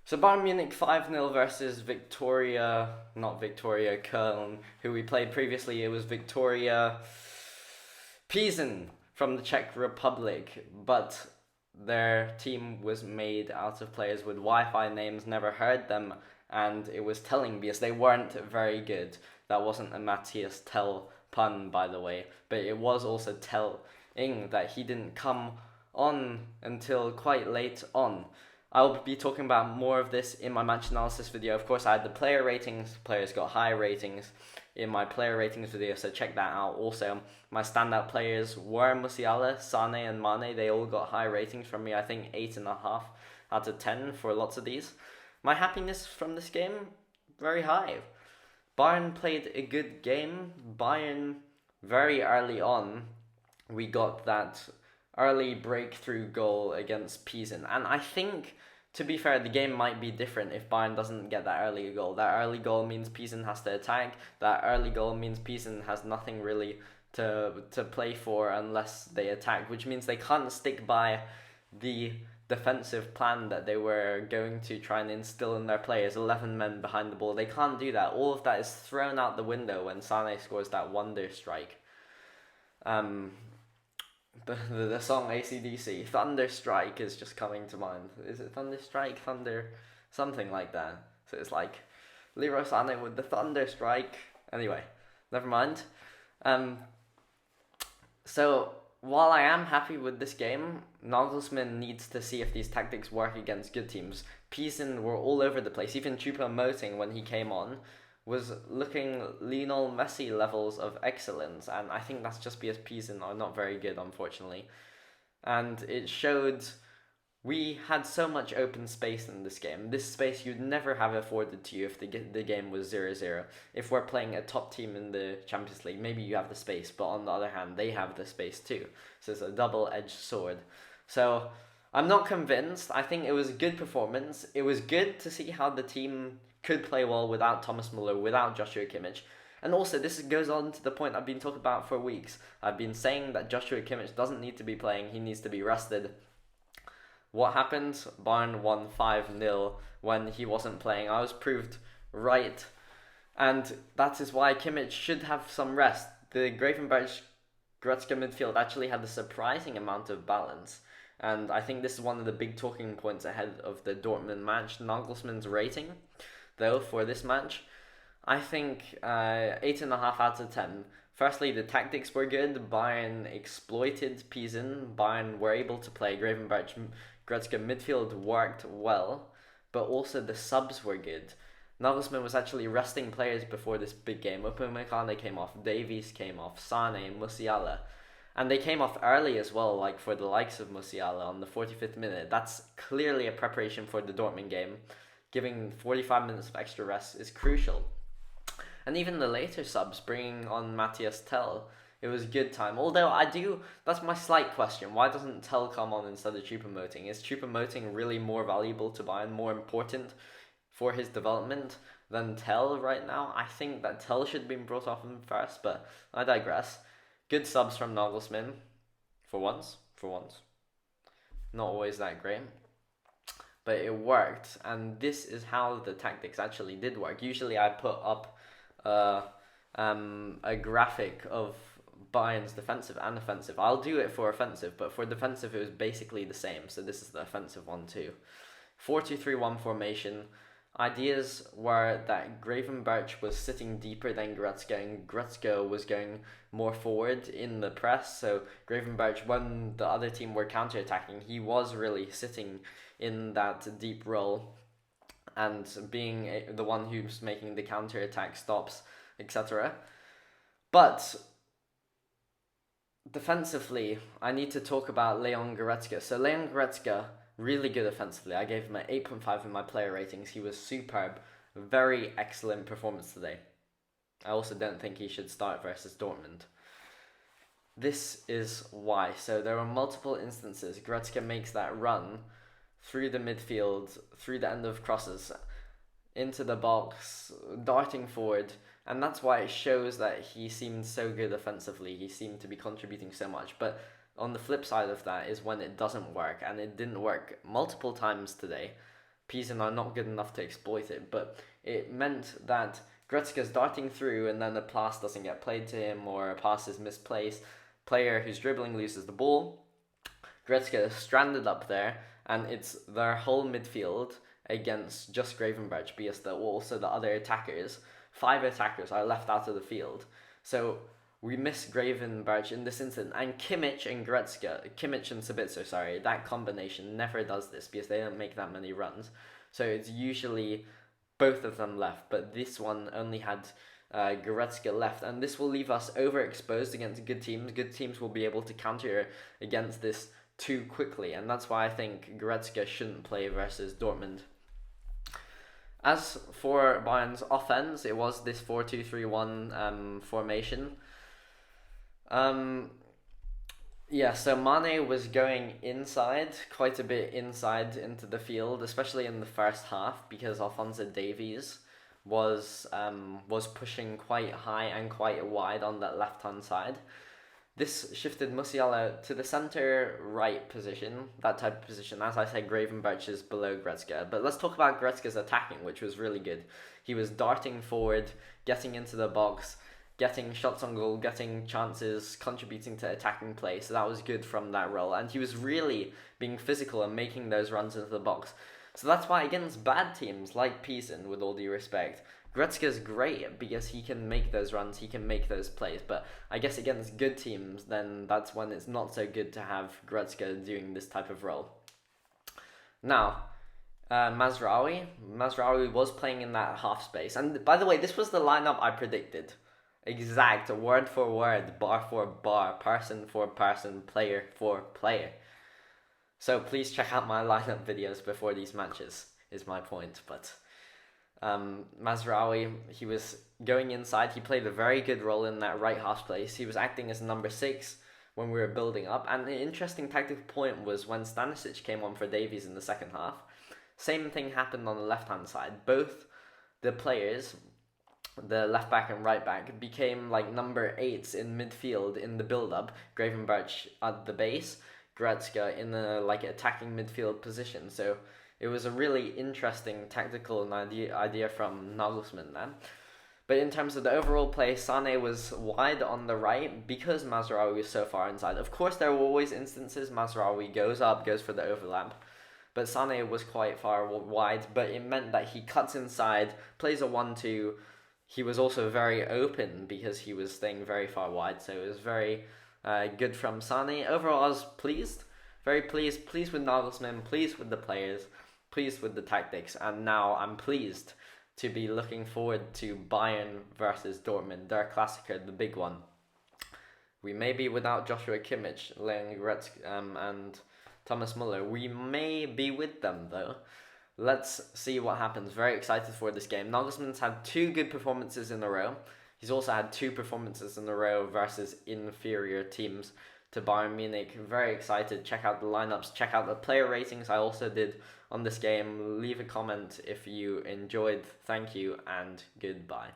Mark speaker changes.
Speaker 1: So Bayern Munich 5-0 versus not Victoria Köln, who we played previously. It was Viktoria Pizen from the Czech Republic, but their team was made out of players with Wi-Fi names, never heard them, and it was telling because they weren't very good. That wasn't a Matthias Tell pun, by the way, but it was also telling that he didn't come on until quite late on. I'll be talking about more of this in my match analysis video. Of course, I had the player ratings. Players got high ratings in my player ratings video, so check that out. Also, my standout players were Musiala, Sane, and Mane. They all got high ratings from me. I think 8.5 out of 10 for lots of these. My happiness from this game, very high. Bayern played a good game. Bayern, very early on, we got that early breakthrough goal against Pizen. And I think, to be fair, the game might be different if Bayern doesn't get that early goal. That early goal means Pizen has to attack. That early goal means Pizen has nothing really to play for unless they attack, which means they can't stick by the defensive plan that they were going to try and instill in their players, 11 men behind the ball. They can't do that. All of that is thrown out the window when Sane scores that wonder strike. The song AC/DC, Thunder Strike, is just coming to mind. Is it Thunder Strike? Thunder... something like that. So it's like Leroy Sané with the Thunder Strike. Anyway, never mind. So, while I am happy with this game, Nagelsmann needs to see if these tactics work against good teams. Pizen were all over the place. Even Choupo-Moting, when he came on, was looking Lionel Messi levels of excellence, and I think that's just because Pizen are not very good, unfortunately. And it showed we had so much open space in this game. This space you'd never have afforded to you if the game was 0-0. If we're playing a top team in the Champions League, maybe you have the space, but on the other hand, they have the space too. So it's a double-edged sword. So I'm not convinced. I think it was a good performance. It was good to see how the team could play well without Thomas Muller, without Joshua Kimmich. And also, this goes on to the point I've been talking about for weeks. I've been saying that Joshua Kimmich doesn't need to be playing. He needs to be rested. What happened? Bayern won 5-0 when he wasn't playing. I was proved right. And that is why Kimmich should have some rest. The Gravenberch-Goretzka midfield actually had a surprising amount of balance. And I think this is one of the big talking points ahead of the Dortmund match. Nagelsmann's rating, though, for this match, I think 8.5 out of 10. Firstly, the tactics were good. Bayern exploited Pizen. Bayern were able to play. Gravenberch-Goretzka midfield worked well, but also the subs were good. Nagelsmann was actually resting players before this big game. Upamecano came off, Davies came off, Sane, Musiala. And they came off early as well, like for the likes of Musiala on the 45th minute. That's clearly a preparation for the Dortmund game. Giving 45 minutes of extra rest is crucial. And even the later subs, bringing on Matthias Tell, it was a good time. Although that's my slight question. Why doesn't Tell come on instead of Choupo-Moting? Is Choupo-Moting really more valuable to Bayern, more important for his development than Tell right now? I think that Tell should have been brought off him first, but I digress. Good subs from Nagelsmann, for once. Not always that great. But it worked, and this is how the tactics actually did work. Usually I put up a graphic of Bayern's defensive and offensive. I'll do it for offensive, but for defensive it was basically the same. So this is the offensive one too. 4-2-3-1 formation. Ideas were that Gravenberch was sitting deeper than Goretzka, and Goretzka was going more forward in the press. So Gravenberch, when the other team were counter-attacking, he was really sitting in that deep role and being the one who's making the counter-attack stops, etc. But defensively, I need to talk about Leon Goretzka. So Leon Goretzka, really good offensively. I gave him an 8.5 in my player ratings. He was superb. Very excellent performance today. I also don't think he should start versus Dortmund. This is why. So there are multiple instances. Goretzka makes that run through the midfield, through the end of crosses, into the box, darting forward. And that's why it shows that he seemed so good offensively. He seemed to be contributing so much. But on the flip side of that is when it doesn't work, and it didn't work multiple times today. Pizen are not good enough to exploit it, but it meant that Goretzka's darting through and then the pass doesn't get played to him or a pass is misplaced. Player who's dribbling loses the ball. Goretzka is stranded up there, and it's their whole midfield against just Gravenberch because also the other attackers, 5 attackers, are left out of the field. So we miss Gravenberch in this instance, and Kimmich and Sabitzer, sorry, that combination never does this because they don't make that many runs. So it's usually both of them left, but this one only had Goretzka left, and this will leave us overexposed against good teams. Good teams will be able to counter against this too quickly, and that's why I think Goretzka shouldn't play versus Dortmund. As for Bayern's offense, it was this 4-2-3-1 formation. So Mane was going inside, quite a bit inside into the field, especially in the first half, because Alphonso Davies was pushing quite high and quite wide on that left-hand side. This shifted Musiala to the centre right position, that type of position. As I said, Gravenberch is below Goretzka. But let's talk about Goretzka's attacking, which was really good. He was darting forward, getting into the box, getting shots on goal, getting chances, contributing to attacking play. So that was good from that role. And he was really being physical and making those runs into the box. So that's why against bad teams like Pizen, with all due respect, Goretzka's great because he can make those runs, he can make those plays. But I guess against good teams, then that's when it's not so good to have Goretzka doing this type of role. Now, Mazraoui was playing in that half space. And by the way, this was the lineup I predicted. Exact, word for word, bar for bar, person for person, player for player. So please check out my lineup videos before these matches, is my point. But Mazraoui, he was going inside. He played a very good role in that right half space. He was acting as number 6 when we were building up. And the interesting tactical point was when Stanisic came on for Davies in the second half. Same thing happened on the left-hand side. Both the players, the left back and right back, became like number 8s in midfield in the build-up. Gravenberch at the base, Goretzka in the attacking midfield position. So it was a really interesting tactical idea from Nagelsmann then. But in terms of the overall play, Sané was wide on the right because Mazraoui was so far inside. Of course, there were always instances Mazraoui goes up, goes for the overlap. But Sané was quite far wide, but it meant that he cuts inside, plays a 1-2. He was also very open because he was staying very far wide, so it was very good from Sané. Overall, I was pleased, very pleased with Nagelsmann, pleased with the players, pleased with the tactics, and now I'm pleased to be looking forward to Bayern versus Dortmund, their Klassiker, the big one. We may be without Joshua Kimmich, Leon Goretzka, and Thomas Muller. We may be with them, though. Let's see what happens. Very excited for this game. Nagelsmann's had 2 good performances in a row. He's also had 2 performances in a row versus inferior teams to Bayern Munich. Very excited. Check out the lineups. Check out the player ratings I also did on this game. Leave a comment if you enjoyed. Thank you and goodbye.